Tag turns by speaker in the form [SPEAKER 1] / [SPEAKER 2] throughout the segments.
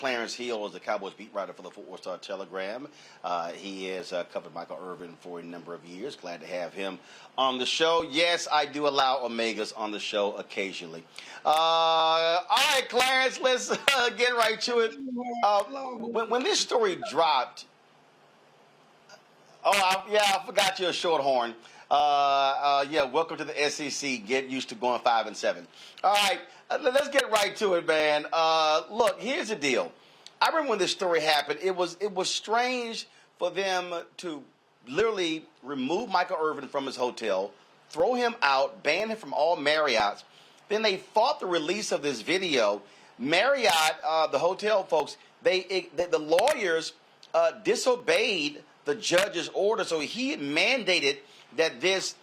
[SPEAKER 1] Clarence Hill is the Cowboys beat writer for the Fort Worth Star-Telegram. He has covered Michael Irvin for a number of years. Glad to have him on the show. Yes, I do allow Omegas on the show occasionally. All right, Clarence, let's get right to it. When this story dropped, I forgot you're a shorthorn. Welcome to the SEC. Get used to going 5-7. All right, let's get right to it, man. Look, here's the deal. I remember when this story happened. It was strange for them to literally remove Michael Irvin from his hotel, throw him out, ban him from all Marriotts. Then they fought the release of this video. Marriott, the hotel folks, the lawyers disobeyed the judge's order, so he mandated that this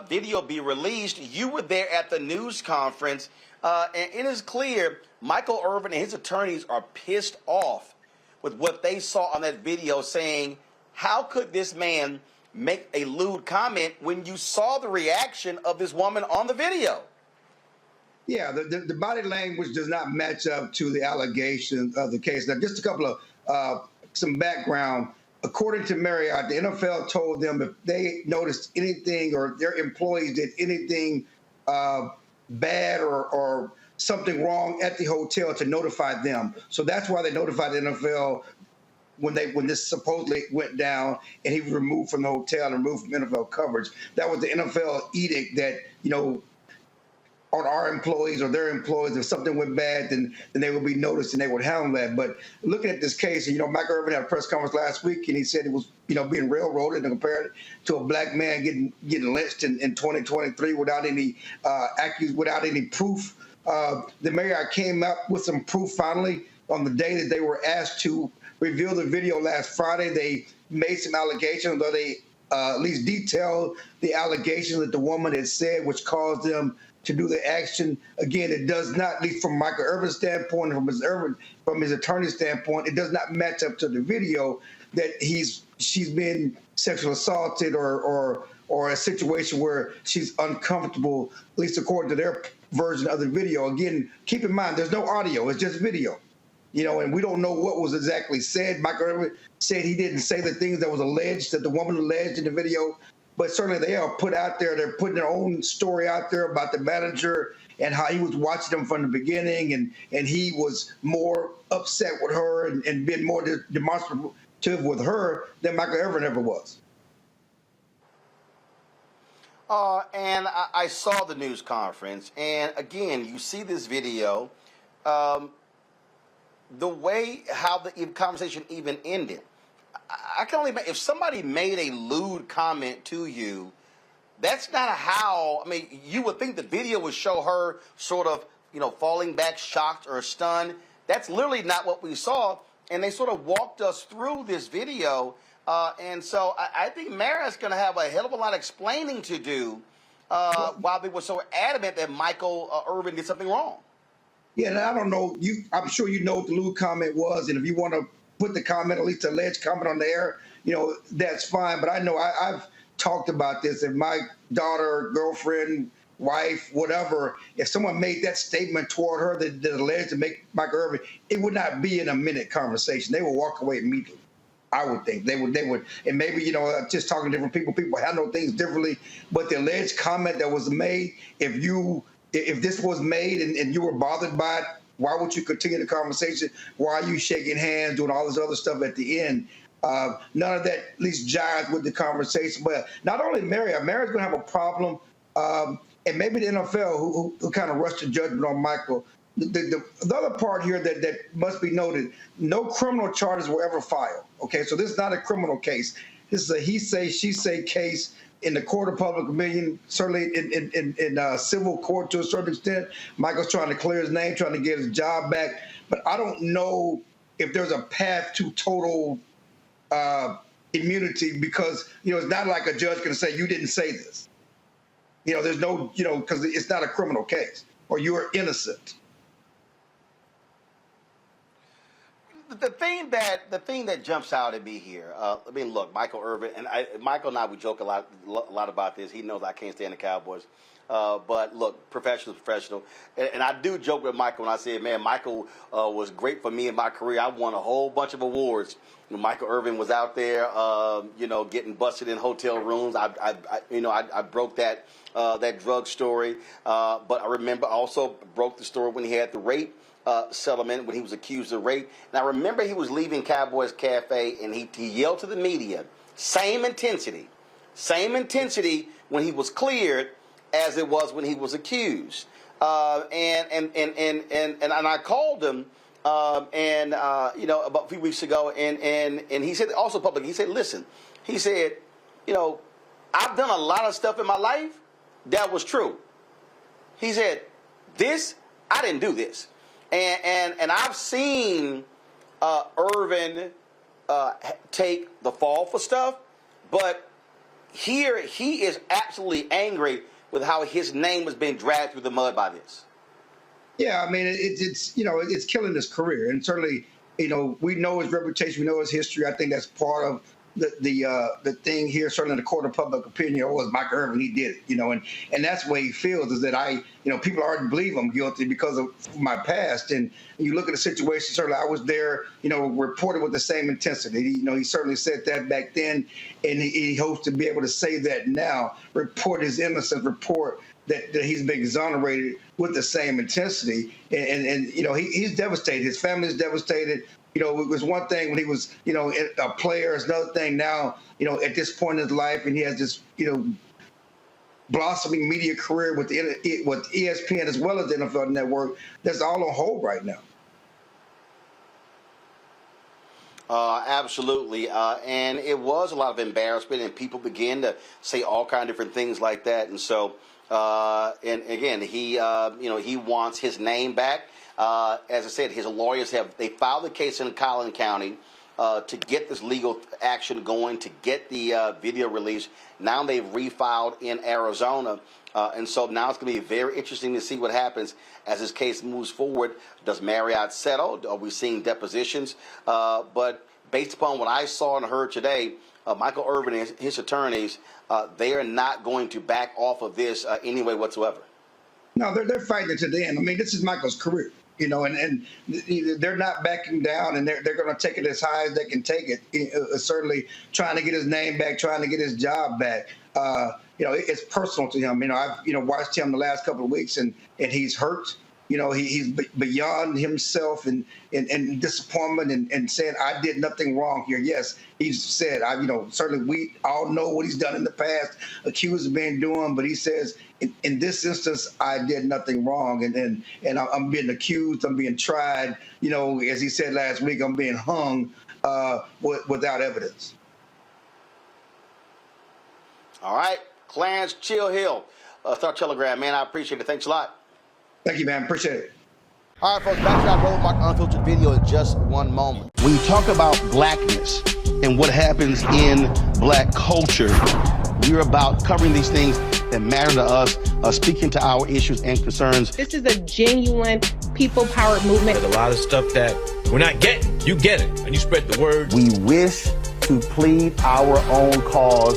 [SPEAKER 1] video be released. You were there at the news conference, and it is clear Michael Irvin and his attorneys are pissed off with what they saw on that video, saying, how could this man make a lewd comment when you saw the reaction of this woman on the video?
[SPEAKER 2] Yeah, the body language does not match up to the allegations of the case. Now, just a couple of some background. According to Marriott, the NFL told them if they noticed anything or their employees did anything bad or something wrong at the hotel to notify them. So that's why they notified the NFL when this supposedly went down and he was removed from the hotel and removed from NFL coverage. That was the NFL edict that, on our employees or their employees, if something went bad, then they would be noticed and they would handle that. But looking at this case, Michael Irvin had a press conference last week and he said it was, being railroaded and compared to a black man getting lynched in 2023 without any proof. The Marriott came up with some proof finally on the day that they were asked to reveal the video last Friday. They made some allegations, though they at least detailed the allegations that the woman had said, which caused them to do the action. Again, it does not, at least from Michael Irvin's standpoint, from his attorney's standpoint, it does not match up to the video that she's been sexually assaulted or a situation where she's uncomfortable, at least according to their version of the video. Again, keep in mind, there's no audio, it's just video. And we don't know what was exactly said. Michael Irvin said he didn't say the things that was alleged, that the woman alleged in the video. But certainly they are put out there. They're putting their own story out there about the manager and how he was watching them from the beginning, and he was more upset with her and been more demonstrative with her than Michael Irvin ever was.
[SPEAKER 1] And I saw the news conference, and again, you see this video, the way how the conversation even ended. I can only imagine if somebody made a lewd comment to you, that's not how, you would think the video would show her sort of, falling back shocked or stunned. That's literally not what we saw. And they sort of walked us through this video. And so I think Marriott's going to have a hell of a lot of explaining to do while they were so adamant that Michael Irvin did something wrong.
[SPEAKER 2] Yeah, and I don't know, I'm sure you know what the lewd comment was. And if you want to put the comment, at least the alleged comment on the air, that's fine. But I know I've talked about this. If my daughter, girlfriend, wife, whatever, if someone made that statement toward her that alleged to make Michael Irvin, it would not be in a minute conversation. They would walk away immediately. I would think they would, and maybe, just talking to different people handle things differently. But the alleged comment that was made, if this was made and you were bothered by it, why would you continue the conversation? Why are you shaking hands, doing all this other stuff at the end? None of that at least jives with the conversation. But not only Marriott's going to have a problem, and maybe the NFL, who kind of rushed to judgment on Michael. The other part here that must be noted, no criminal charges were ever filed. Okay, so this is not a criminal case. This is a he say, she say case in the court of public opinion, certainly in civil court to a certain extent. Michael's trying to clear his name, trying to get his job back. But I don't know if there's a path to total immunity because, it's not like a judge can say, you didn't say this. There's no, because it's not a criminal case or you are innocent.
[SPEAKER 1] the thing that jumps out at me here. I mean, look, Michael Irvin and Michael and I, we joke a lot about this. He knows I can't stand the Cowboys. But look, professional. And I do joke with Michael when I say, man, Michael was great for me in my career. I won a whole bunch of awards. Michael Irvin was out there, getting busted in hotel rooms. I broke that drug story. But I remember also broke the story when he had the rape settlement, when he was accused of rape. And I remember he was leaving Cowboys Cafe and he yelled to the media, same intensity when he was cleared as it was when he was accused. And I called him about a few weeks ago, and he said also publicly, he said, listen, he said, I've done a lot of stuff in my life that was true. He said, I didn't do this. And I've seen Irvin take the fall for stuff, but here he is absolutely angry with how his name has been dragged through the mud by this.
[SPEAKER 2] Yeah, I mean, it's killing his career, and certainly, we know his reputation, we know his history. I think that's part of the thing here. Certainly, in the court of public opinion, was Michael Irvin, he did it, and that's the way he feels, is that people already believe I'm guilty because of my past. And you look at the situation. Certainly, I was there, reported with the same intensity. He certainly said that back then, and he hopes to be able to say that now. Report his innocence. Report that he's been exonerated with the same intensity. And he's devastated. His family is devastated. It was one thing when he was, a player. It's another thing now, at this point in his life, and he has this, blossoming media career with ESPN as well as the NFL Network. That's all on hold right now.
[SPEAKER 1] Absolutely. And it was a lot of embarrassment, and people began to say all kinds of different things like that. And so, and again, he wants his name back. As I said, his lawyers they filed the case in Collin County to get this legal action going, to get the video released. Now they've refiled in Arizona. And so now it's going to be very interesting to see what happens as this case moves forward. Does Marriott settle? Are we seeing depositions? But based upon what I saw and heard today, Michael Irvin and his attorneys, they are not going to back off of this anyway whatsoever.
[SPEAKER 2] No, they're fighting it to the end. I mean, this is Michael's career, and they're not backing down, and they're going to take it as high as they can take it. Certainly trying to get his name back, trying to get his job back. It's personal to him. I've watched him the last couple of weeks, and he's hurt. He's beyond himself and disappointment and saying, I did nothing wrong here. Yes, he's said, certainly we all know what he's done in the past, accused of being doing, but he says, in this instance, I did nothing wrong. And I'm being accused, I'm being tried, as he said last week, I'm being hung without evidence.
[SPEAKER 1] All right, Clarence Chill Hill, Star Telegram, man, I appreciate it. Thanks a lot.
[SPEAKER 2] Thank you, man. Appreciate it.
[SPEAKER 1] All right, folks, back to our Roland Mark Unfiltered video in just one moment. When you talk about blackness and what happens in black culture, we're about covering these things that matter to us, speaking to our issues and concerns.
[SPEAKER 3] This is a genuine people-powered movement.
[SPEAKER 4] There's a lot of stuff that we're not getting. You get it, and you spread the word.
[SPEAKER 1] We wish to plead our own cause.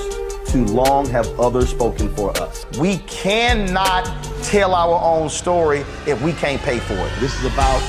[SPEAKER 1] Too long have others spoken for us. We cannot tell our own story if we can't pay for it. This is about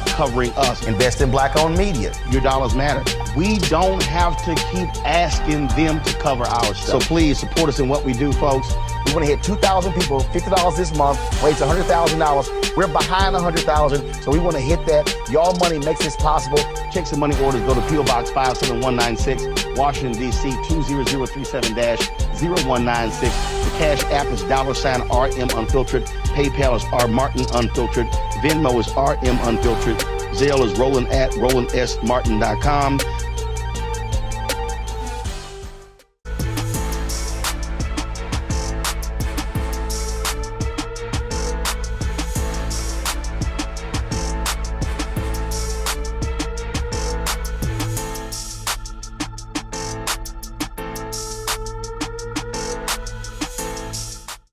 [SPEAKER 1] covering us. Invest in black-owned media. Your dollars matter. We don't have to keep asking them to cover our stuff. So please support us in what we do, folks. We want to hit 2,000 people, $50 this month, raise $100,000. We're behind 100,000, so we want to hit that. Your money makes this possible. Check some money orders. Go to P.O. Box 57196, Washington, D.C. 20037-0196. The Cash App is $RM Unfiltered. PayPal is R Martin Unfiltered. Venmo is RM Unfiltered. Zelle is Roland at RolandSMartin.com.